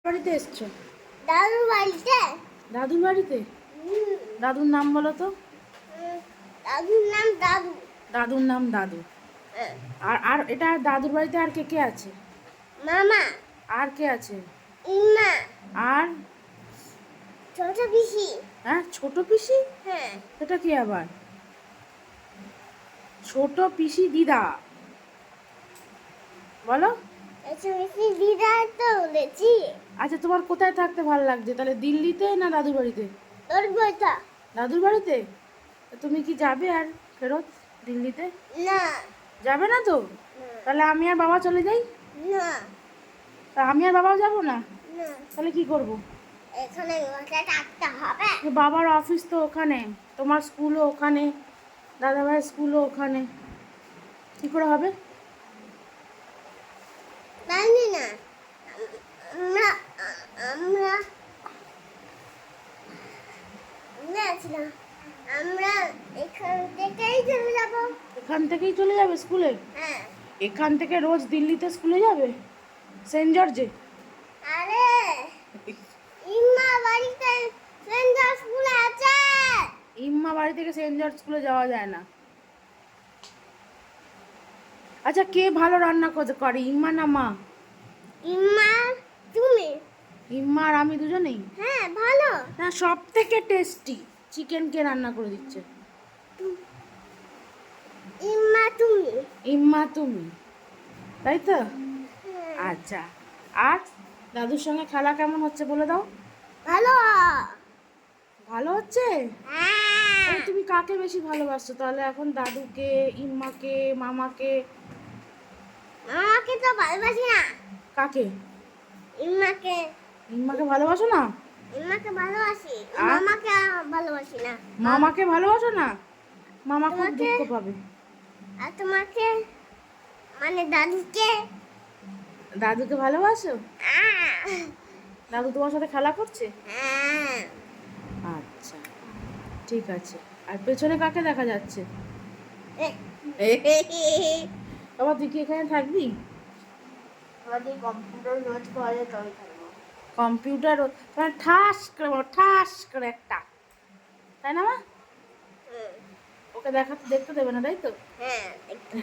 বাড়িতে এসছো? দাদুর বাড়িতে। দাদুর বাড়িতে? দাদুর নাম বলো তো। দাদুর নাম দাদু। দাদুর নাম দাদু। হ্যাঁ। আর আর এটা দাদুর বাড়িতে আর কে কে আছে? মামা, আর কে আছে? ইমা, আর ছোট পিসি। হ্যাঁ, ছোট পিসি? হ্যাঁ। সেটা কি আবার? ছোট পিসি দিদা বলো। ছোট পিসি দিদা তো বলেছি। আচ্ছা, তোমার কোথায় থাকতে ভালো লাগছে তাহলে, দিল্লিতে না দাদুর বাড়িতে? তোর বইটা? দাদুর বাড়িতে। তুমি কি যাবে আর ফেরত দিল্লিতে? না। যাবে না তো? তাহলে আমি আর বাবা চলে যাই? না। তা আমি আর বাবাও যাবো না? না। তাহলে কি করব? এখানে বসে থাকতে হবে। বাবার অফিস তো ওখানে, তোমার স্কুলও ওখানে, দাদাভাইয়ের স্কুলও ওখানে, কি করে হবে? জানি না। আমরা আমরা আমরা ছিলাম। আমরা এখান থেকেই চলে যাব। এখান থেকেই চলে যাবে স্কুলে? হ্যাঁ। এখান থেকে রোজ দিল্লিতে স্কুলে যাবে, সেন্ট জর্জে? আরে ইম্মা বাড়িতে সেন্টার স্কুল আছে। ইম্মা বাড়ি থেকে সেন্ট জর্জ স্কুলে যাওয়া যায় না। আচ্ছা, কে ভালো রান্না করে, ইম্মা না মা? ইম্মা, তুমি? ইম্মা আর আমি দুজনেই? হ্যাঁ, ভালো। না, সব থেকে টেস্টি চিকেন কে রান্না করে দিচ্ছে? ইম্মা, তুমি? ইম্মা তুমি, তাই তো? হ্যাঁ। আচ্ছা, আর দাদুর সঙ্গে খেলা কেমন হচ্ছে বলে দাও। ভালো। ভালো হচ্ছে? হ্যাঁ। তাহলে তুমি কাকে বেশি ভালোবাসছো তাহলে এখন, দাদুকে, ইম্মাকে, মামাকে? মামাকে তো ভালোবাসি না। কাকে? ইম্মাকে। ইম্মাকে ভালোবাসো না? ইম্মাকে ভালোবাসি, আর? মামাকে ভালোবাসি না। মামাকে ভালোবাসো না? মামা খুব তোমাকে? দুঃখ পাবে। আর তোমাকে, মানে দাদুকে? দাদুকে ভালোবাসো? আহ! দাদু তোমার সাথে খেলা করছে? হ্যাঁ। আচ্ছা, ঠিক আছে। আর পেছনে কাকে দেখা যাচ্ছে? বাবা, তুই কি এখানে থাকবি? আমাদের কম্পিউটার নোট করে তবে থাকবো। কম্পিউটার মানে ঠাস করে বলো, ঠাস করে একটা, তাই না মা? ওকে দেখতে দেবে না, তাই তো? হ্যাঁ, একটু।